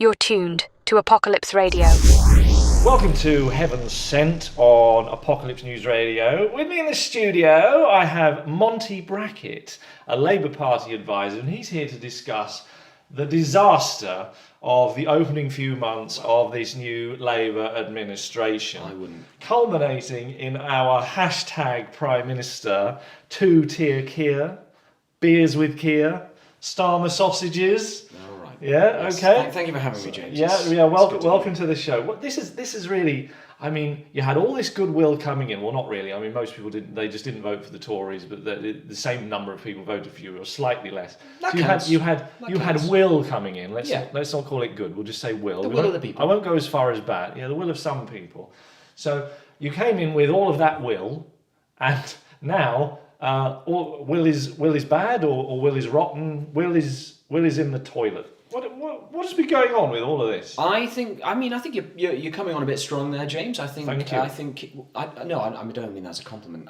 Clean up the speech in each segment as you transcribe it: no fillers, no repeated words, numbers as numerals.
You're tuned to Apocalypse Radio. Welcome to Heaven Sent on Apocalypse News Radio. With me in the studio, I have Monty Bracket, a Labour Party advisor, and he's here to discuss the disaster of the opening few months of this new Labour administration. Culminating in our hashtag Prime Minister, two-tier Keir, beers with Keir, Starmer sausages. Yeah. Yes. Okay. Thank you for having me, James. Yeah. Welcome to the show. This is really. I mean, you had all this goodwill coming in. Well, not really. I mean, most people didn't. They just didn't vote for the Tories, but the same number of people voted for you, or slightly less. That You counts. had will coming in. Let's not call it good. We'll just say will. The will of the people. I won't go as far as bad. Yeah, the will of some people. So you came in with all of that will, and now will is bad or will is rotten. Will is in the toilet. What has been going on with all of this? I think you're coming on a bit strong there, James. Thank you. I don't mean that's a compliment.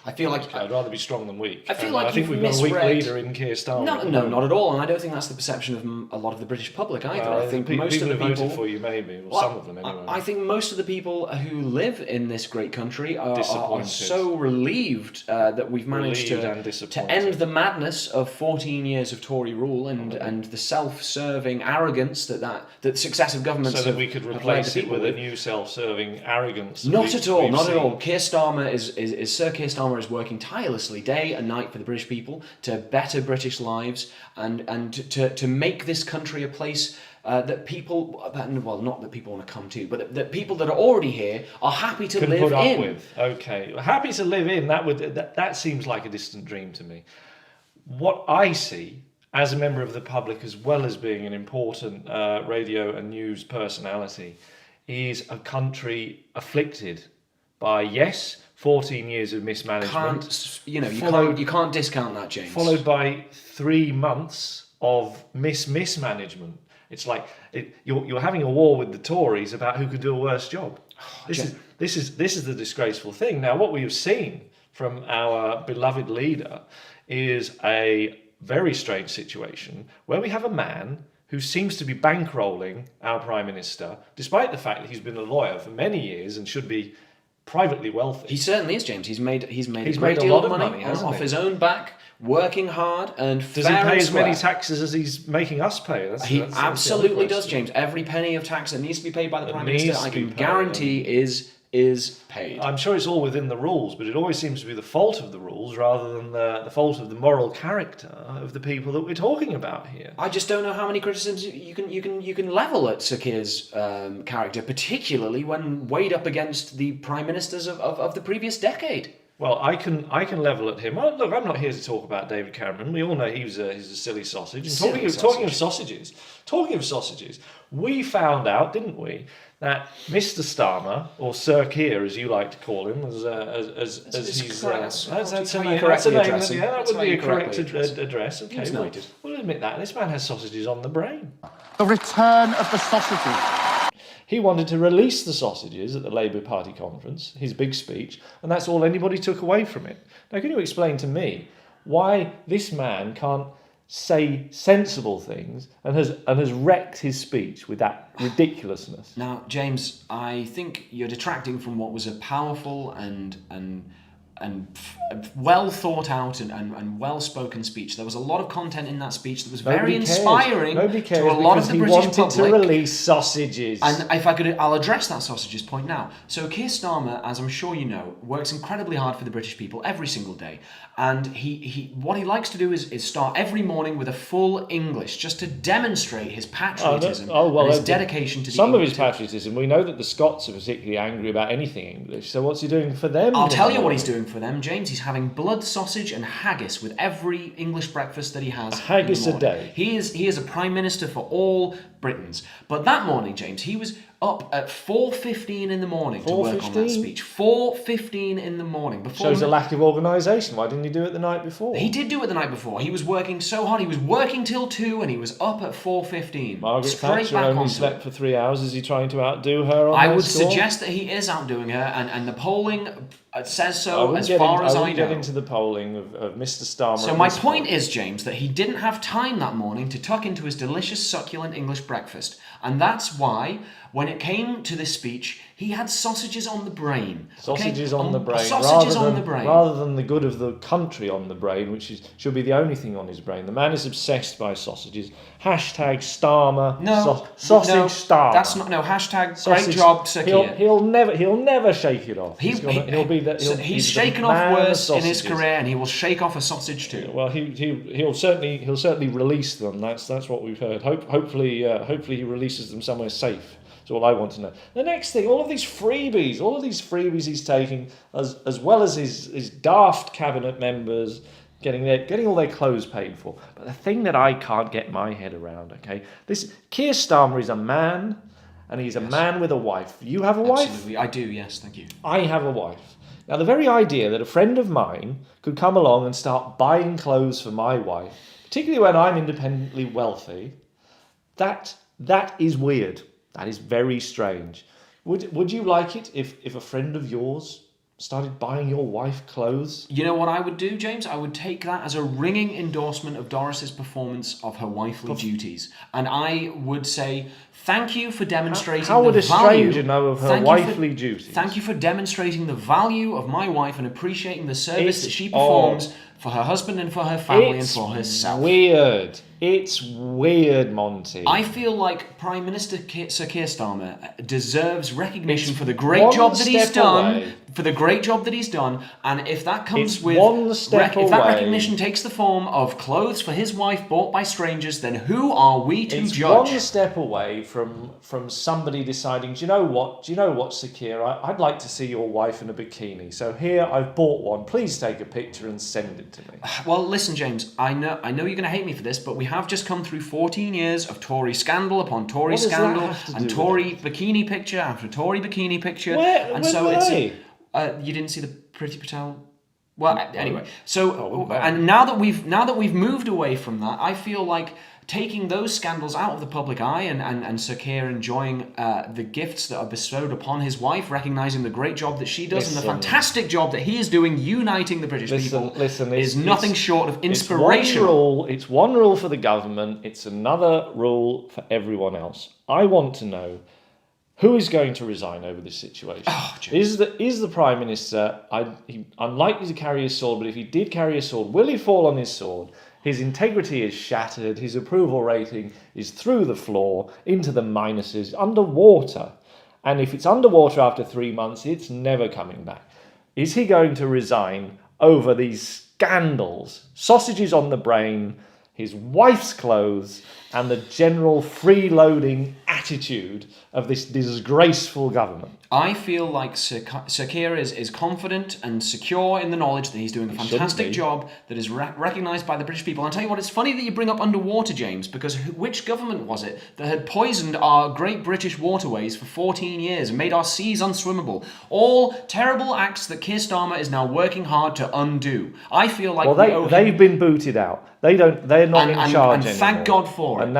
I feel like I'd rather be strong than weak. I feel like I think you've we've got a weak misread- leader in Keir Starmer. No, not at all. And I don't think that's the perception of a lot of the British public either. I think most of the who people voted for you, maybe, or some of them anyway. I think most of the people who live in this great country are so relieved that we've managed to end the madness of 14 years of Tory rule and the self-serving arrogance that successive governments so that we could replace it with a new self-serving arrogance. Not at all. Keir Starmer is Sir Keir Starmer is working tirelessly day and night for the British people to better British lives and to make this country a place that people, not that people want to come to, but that people that are already here are happy to live put up in. With. Okay, happy to live in. That seems like a distant dream to me. What I see as a member of the public, as well as being an important radio and news personality, is a country afflicted by 14 years of mismanagement. You can't discount that, James. Followed by 3 months of mismanagement. It's like you're having a war with the Tories about who could do a worse job. This is the disgraceful thing. Now, what we have seen from our beloved leader is a very strange situation where we have a man who seems to be bankrolling our Prime Minister, despite the fact that he's been a lawyer for many years and should be privately wealthy. He certainly is, James. He's made a made a lot of money off his own back, working hard and does he pay as many taxes as he's making us pay? He absolutely does, James. Every penny of tax that needs to be paid by the Prime Minister, I can guarantee is paid. I'm sure it's all within the rules, but it always seems to be the fault of the rules rather than the fault of the moral character of the people that we're talking about here. I just don't know how many criticisms you can level at Sir Keir's character, particularly when weighed up against the prime ministers of the previous decade. Well, I can level at him. Look, I'm not here to talk about David Cameron. We all know he's a silly sausage. And talking of sausages, we found out, didn't we, that Mr. Starmer, or Sir Keir, as you like to call him, that's a name. That would be a correct address. Okay, we'll admit that. This man has sausages on the brain. The return of the sausages. He wanted to release the sausages at the Labour Party conference, his big speech, and that's all anybody took away from it. Now, can you explain to me why this man can't say sensible things and has wrecked his speech with that ridiculousness? Now, James, I think you're detracting from what was a powerful and well thought out and well spoken speech. There was a lot of content in that speech that was very inspiring to a lot of the British public. He wanted to release sausages. And if I could, I'll address that sausages point now. So Keir Starmer, as I'm sure you know, works incredibly hard for the British people every single day. And what he likes to do is start every morning with a full English, just to demonstrate his patriotism and his dedication to the some English. Of his patriotism. We know that the Scots are particularly angry about anything English. So what's he doing for them? I'll tell you what he's doing for them, James. He's having blood sausage and haggis with every English breakfast that he has. A haggis a day. He is a prime minister for all Britons. But that morning, James, he was up at 4:15 in the morning to work on that 4:15? speech. 4:15 in the morning. Shows a lack of organisation. Why didn't he do it the night before? He did do it the night before. He was working so hard. He was working till 2 and he was up at 4:15. Margaret Straight Thatcher back only onto slept it. for 3 hours. Is he trying to outdo her on I that would score? suggest that he is outdoing her, and the polling says I so wouldn't as get far as I I wouldn't know. get into the polling of Mr. Starmer. So at my this point is, James, that he didn't have time that morning to tuck into his delicious, succulent English breakfast. And that's why, when it came to this speech, he had sausages on the brain. Sausages on the brain, Sausages on the brain. rather than the good of the country on the brain, which should be the only thing on his brain. The man is obsessed by sausages. Hashtag Starmer. Sausage no, Starmer. That's not hashtag. Sausage, great job, Sir Keir. He'll never shake it off. He's He's shaken off worse in his career, and he will shake off a sausage too. Well, he'll certainly release them. That's what we've heard. Hopefully he releases them somewhere safe. That's all I want to know. The next thing, all of these freebies he's taking, as well as his daft cabinet members getting all their clothes paid for. But the thing that I can't get my head around, okay, this Keir Starmer is a man, and he's a man with a wife. You have a wife? Absolutely, I do. Yes, thank you. I have a wife. Now, the very idea that a friend of mine could come along and start buying clothes for my wife, particularly when I'm independently wealthy, that is weird. That is very strange. Would you like it if a friend of yours started buying your wife clothes? You know what I would do, James? I would take that as a ringing endorsement of Doris's performance of her wifely duties. And I would say, thank you for demonstrating How would the a stranger know of her wifely duties? Thank you for demonstrating the value of my wife and appreciating the service It's that she performs for her husband and for her family and for herself. It's weird, Monty. I feel like Prime Minister Sir Keir Starmer deserves recognition for the great job that he's done. For the great job that he's done, and if that comes with if that recognition takes the form of clothes for his wife bought by strangers, then who are we to judge? It's one step away from somebody deciding, do you know what, Sir Keir, I'd like to see your wife in a bikini. So here, I've bought one. Please take a picture and send it to me. Well, listen, James, I know you're going to hate me for this, but we have just come through 14 years of Tory scandal upon Tory scandal and Tory bikini picture after Tory bikini picture. You didn't see the Priti Patel? Well, anyway. So, and now that we've moved away from that, I feel like taking those scandals out of the public eye and Sir Keir enjoying the gifts that are bestowed upon his wife, recognising the great job that she does and the fantastic job that he is doing uniting the British people is nothing short of inspirational. It's one rule for the government, it's another rule for everyone else. I want to know who is going to resign over this situation. Is the Prime Minister unlikely to carry his sword, but if he did carry a sword, will he fall on his sword? His integrity is shattered, his approval rating is through the floor, into the minuses, underwater. And if it's underwater after 3 months, it's never coming back. Is he going to resign over these scandals, sausages on the brain, his wife's clothes, and the general freeloading attitude of this disgraceful government? I feel like Sir Keir is confident and secure in the knowledge that he's doing a fantastic job that is recognised by the British people. And I'll tell you what, it's funny that you bring up underwater, James, because which government was it that had poisoned our great British waterways for 14 years and made our seas unswimmable? All terrible acts that Keir Starmer is now working hard to undo. I feel like they've been booted out. They're not in charge anymore. Thank God for it. And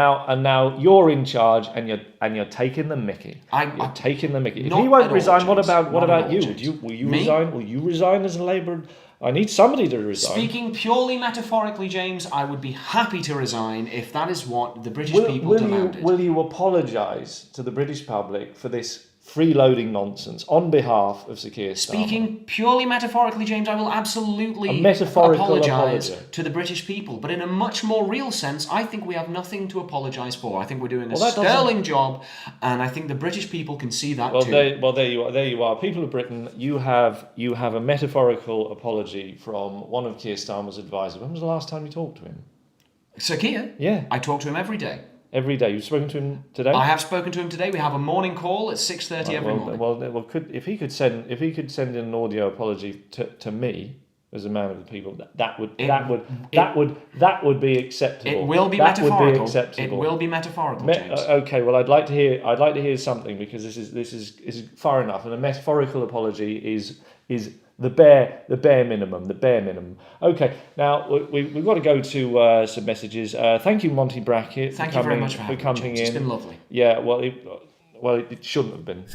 now you're in charge, and you're taking the mickey. You're taking the mickey. If he won't resign, what about you? Will you resign? Will you resign as a Labour? I need somebody to resign. Speaking purely metaphorically, James, I would be happy to resign if that is what the British people demanded. Will you apologise to the British public for this freeloading nonsense on behalf of Sir Keir Starmer? Speaking purely metaphorically, James, I will absolutely apologise to the British people. But in a much more real sense, I think we have nothing to apologise for. I think we're doing a sterling job, and I think the British people can see that too. There you are. People of Britain, you have a metaphorical apology from one of Keir Starmer's advisors. When was the last time you talked to him? Sir Keir? Yeah. I talk to him every day. Every day. You've spoken to him today? I have spoken to him today. We have a morning call at 6:30 every morning. If he could send in an audio apology to me, as a man of the people. That would be acceptable. It will be that metaphorical. Would be acceptable. It will be metaphorical, James. Okay, well, I'd like to hear something, because this is far enough, and a metaphorical apology is the bare minimum. Okay, now we've got to go to some messages. Thank you, Monty Bracket. Thank you very much for coming in. It's been lovely. Yeah, well, it shouldn't have been.